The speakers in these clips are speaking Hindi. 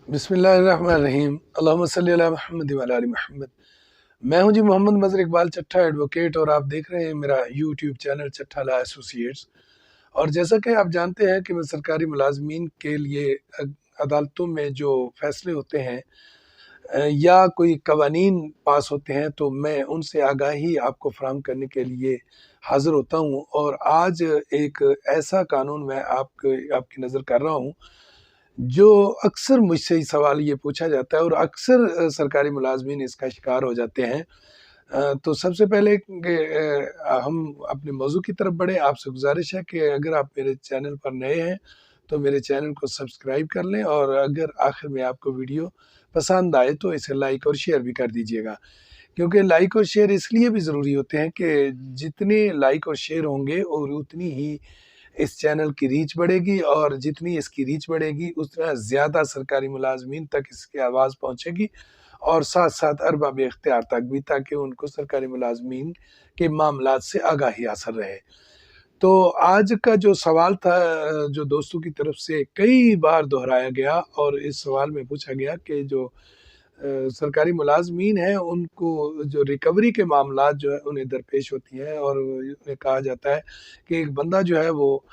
बिस्मिल्लाहिर्रहमानिर्रहीम। अल्लाहुम्मा सल्ली अला मुहम्मद व अला आलि मुहम्मद। मैं हूं जी मोहम्मद मज़हर इकबाल चट्ठा एडवोकेट, और आप देख रहे हैं मेरा YouTube channel Chattha law associates. और जैसा कि आप जानते हैं कि मैं सरकारी मुलाजमीन के लिए अदालतों में जो फैसले होते हैं या कोई कवानीन पास होते हैं, तो मैं उनसे आगाही आपको फराहम करने के लिए हाज़िर होता हूँ। और आज एक ऐसा कानून मैं आपकी नज़र कर रहा हूँ जो अक्सर मुझसे ही सवाल ये पूछा जाता है, और अक्सर सरकारी मुलाजमीन इसका शिकार हो जाते हैं। तो सबसे पहले हम अपने मौजू की तरफ बढ़े। आपसे गुजारिश है कि अगर आप मेरे चैनल पर नए हैं तो मेरे चैनल को सब्सक्राइब कर लें, और अगर आखिर में आपको वीडियो पसंद आए तो इसे लाइक और शेयर भी कर दीजिएगा। क्योंकि लाइक और शेयर इसलिए भी ज़रूरी होते हैं कि जितने लाइक और शेयर होंगे और उतनी ही इस चैनल की रीच बढ़ेगी, और जितनी इसकी रीच बढ़ेगी उतना ज़्यादा सरकारी मुलाजमीन तक इसकी आवाज़ पहुँचेगी, और साथ साथ अरबाब इख्तियार तक भी, ताकि उनको सरकारी मुलाजमीन के मामलात से आगाही हासिल रहे। तो आज का जो सवाल था, जो दोस्तों की तरफ से कई बार दोहराया गया, और इस सवाल में पूछा गया कि जो सरकारी मुलाजमीन हैं उनको जो रिकवरी के मामलात जो है उन्हें दरपेश होती हैं, और उन्हें कहा जाता है कि एक बंदा जो है वो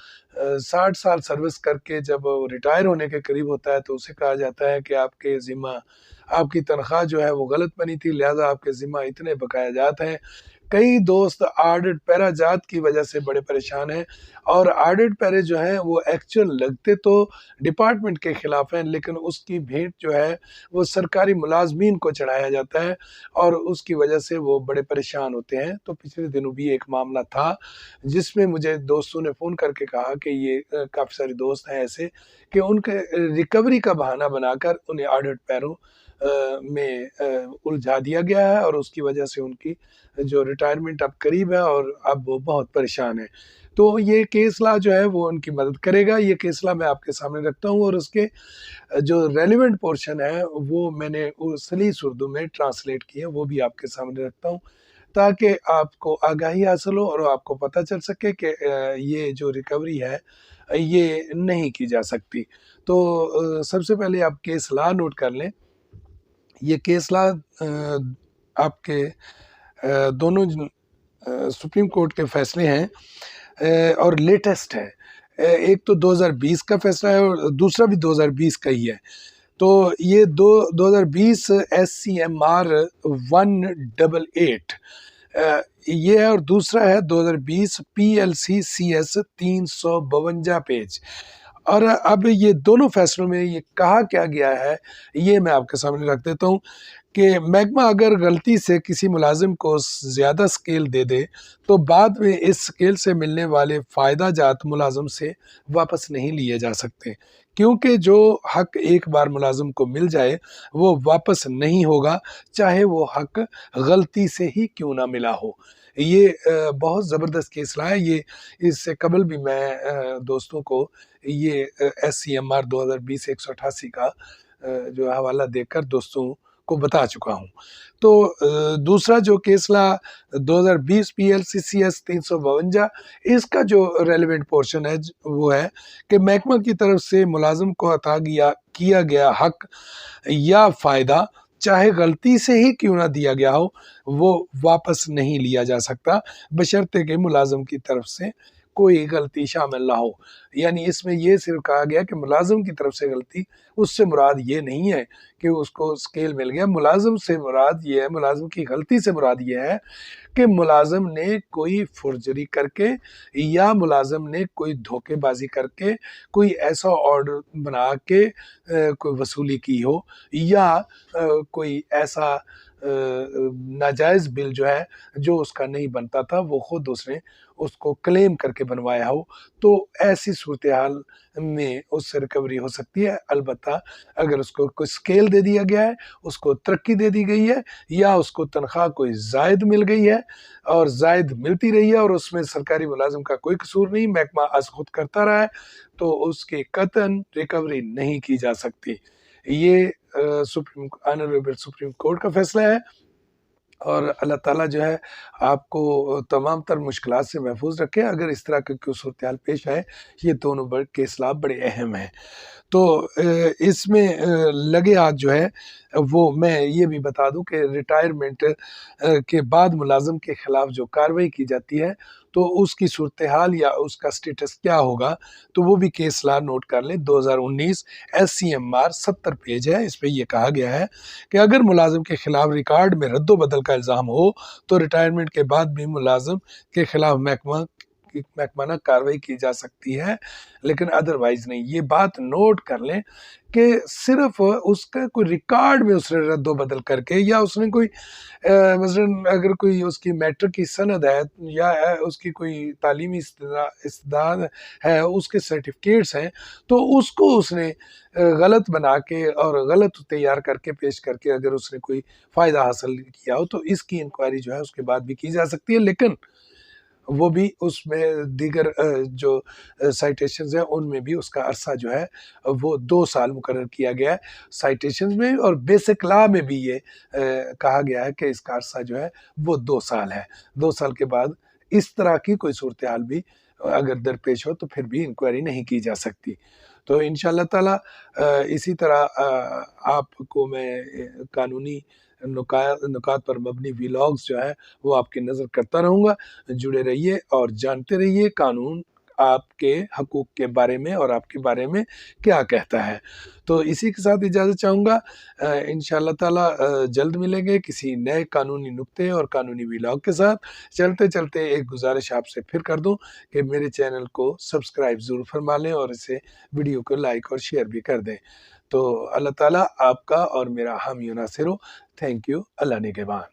60 साल सर्विस करके जब वो रिटायर होने के करीब होता है तो उसे कहा जाता है कि आपके ज़िम्मा आपकी तनख्वाह जो है वो गलत बनी थी, लिहाजा आपके ज़िम्मा इतने बकाया जात हैं। कई दोस्त ऑडिट पैरा जात की वजह से बड़े परेशान हैं, और ऑडिट पैरे जो हैं वो एक्चुअल लगते तो डिपार्टमेंट के खिलाफ हैं, लेकिन उसकी भेंट जो है वो सरकारी मुलाजमीन को चढ़ाया जाता है, और उसकी वजह से वो बड़े परेशान होते हैं। तो पिछले दिनों भी एक मामला था जिसमें मुझे दोस्तों ने फ़ोन करके कहा कि ये काफ़ी सारे दोस्त हैं ऐसे कि उनके रिकवरी का बहाना बनाकर उन्हें ऑडिट पैरों में उलझा दिया गया है, और उसकी वजह से उनकी जो रिटायरमेंट अब करीब है और अब वो बहुत परेशान है। तो ये केस लॉ जो है वो उनकी मदद करेगा। ये केस लॉ मैं आपके सामने रखता हूँ, और उसके जो रेलेवेंट पोर्शन है वो मैंने सलीस उर्दू में ट्रांसलेट किया, वो भी आपके सामने रखता हूँ, ताकि आपको आगाही हासिल हो और आपको पता चल सके कि ये जो रिकवरी है ये नहीं की जा सकती। तो सबसे पहले आप केस लॉ नोट कर लें। ये केस लॉ आपके दोनों सुप्रीम कोर्ट के फैसले हैं, और लेटेस्ट है। एक तो 2020 का फैसला है और दूसरा भी 2020 का ही है। तो ये 2020 SCMR 188 ये है, और दूसरा है 2020 PLC CS 352 पेज। और अब ये दोनों फैसलों में ये कहा क्या गया है ये मैं आपके सामने रख देता हूँ कि महकमा अगर गलती से किसी मुलाजिम को ज़्यादा स्केल दे दे तो बाद में इस स्केल से मिलने वाले फ़ायदा जात मुलाजिम से वापस नहीं लिए जा सकते, क्योंकि जो हक एक बार मुलाजिम को मिल जाए वो वापस नहीं होगा, चाहे वो हक गलती से ही क्यों ना मिला हो। ये बहुत ज़बरदस्त केसला है। ये इससे कबल भी मैं दोस्तों को ये SCMR 2020 188 का जो हवाला देकर दोस्तों को बता चुका हूँ। तो दूसरा जो केसला 2020 PLCCS 352, इसका जो रेलेवेंट पोर्शन है वो है कि महकमा की तरफ से मुलाजिम को अता किया गया हक या फ़ायदा, चाहे गलती से ही क्यों ना दिया गया हो, वो वापस नहीं लिया जा सकता, बशर्ते कि मुलाजिम की तरफ से कोई गलती शामिल ना हो। यानी इसमें ये सिर्फ कहा गया कि मुलाजिम की तरफ से गलती, उससे मुराद ये नहीं है कि उसको स्केल मिल गया। मुलाजिम से मुराद ये है, मुलाजिम की गलती से मुराद ये है कि मुलाजिम ने कोई फुर्जरी करके या मुलाजिम ने कोई धोखेबाजी करके कोई ऐसा ऑर्डर बना के कोई वसूली की हो, या कोई ऐसा नाजायज़ बिल जो है जो उसका नहीं बनता था वो खुद उसने उसको क्लेम करके बनवाया हो, तो ऐसी सूरत हाल में उससे रिकवरी हो सकती है। अलबत्ता अगर उसको कोई स्केल दे दिया गया है, उसको तरक्की दे दी गई है, या उसको तनख्वाह कोई ज़ायद मिल गई है और ज़ायद मिलती रही है और उसमें सरकारी मुलाजिम का कोई कसूर नहीं, महकमा आज खुद करता रहा है, तो उसकी कतन रिकवरी नहीं की जा सकती। ये सुप्रीम ऑनरेबल सुप्रीम कोर्ट का फैसला है। और अल्लाह ताला जो है आपको तमाम तर मुश्किलात से महफूज रखे। अगर इस तरह की कोई सूरत हाल पेश आए, ये दोनों के इस्लाह बड़े अहम हैं। तो इसमें लगे हाथ जो है वो मैं ये भी बता दूं कि रिटायरमेंट के बाद मुलाजिम के खिलाफ जो कार्रवाई की जाती है, तो उसकी सूरत हाल या उसका स्टेटस क्या होगा, तो वो भी केस ला नोट कर लें। 2019 SCMR 70 पेज है, इस पे ये कहा गया है कि अगर मुलाजिम के खिलाफ रिकॉर्ड में रद्दो बदल का इल्ज़ाम हो, तो रिटायरमेंट के बाद भी मुलाजिम के खिलाफ महकमाना कार्रवाई की जा सकती है, लेकिन अदरवाइज नहीं। ये बात नोट कर लें कि सिर्फ उसका कोई रिकॉर्ड में उसने रद्दो बदल करके, या उसने कोई मसलन अगर कोई उसकी मैट्रिक की सनद है, या उसकी कोई तालीमी इस्तेदाद है, उसके सर्टिफिकेट्स हैं, तो उसको उसने गलत बना के और गलत तैयार करके पेश करके अगर उसने कोई फ़ायदा हासिल किया हो, तो इसकी इंक्वायरी जो है उसके बाद भी की जा सकती है। लेकिन वो भी उसमें दीगर जो साइटेशंस हैं उनमें भी उसका अरसा जो है वो 2 साल मुकर्रर किया गया है। साइटेशंस में और बेसिक लॉ में भी ये कहा गया है कि इसका अरसा जो है वो 2 साल है। 2 साल के बाद इस तरह की कोई सूरत हाल भी अगर दरपेश हो, तो फिर भी इंक्वायरी नहीं की जा सकती। तो इंशाअल्लाह ताला इसी तरह आपको मैं कानूनी नुकात पर मबनी व्लॉग्स जो है वो आपकी नज़र करता रहूँगा। जुड़े रहिए और जानते रहिए कानून आपके हकूक़ के बारे में और आपके बारे में क्या कहता है। तो इसी के साथ इजाज़त चाहूँगा। इंशाअल्लाह ताला जल्द मिलेंगे किसी नए कानूनी नुक्ते और कानूनी व्लॉग के साथ। चलते-चलते एक गुज़ारिश आपसे फिर कर दूँ कि मेरे चैनल को सब्सक्राइब ज़रूर फरमा लें और इसे वीडियो को लाइक और शेयर भी कर दें। तो अल्लाह ताला आपका और मेरा हामी और नासिर हो। Thank you. अल्लाह निगहबान।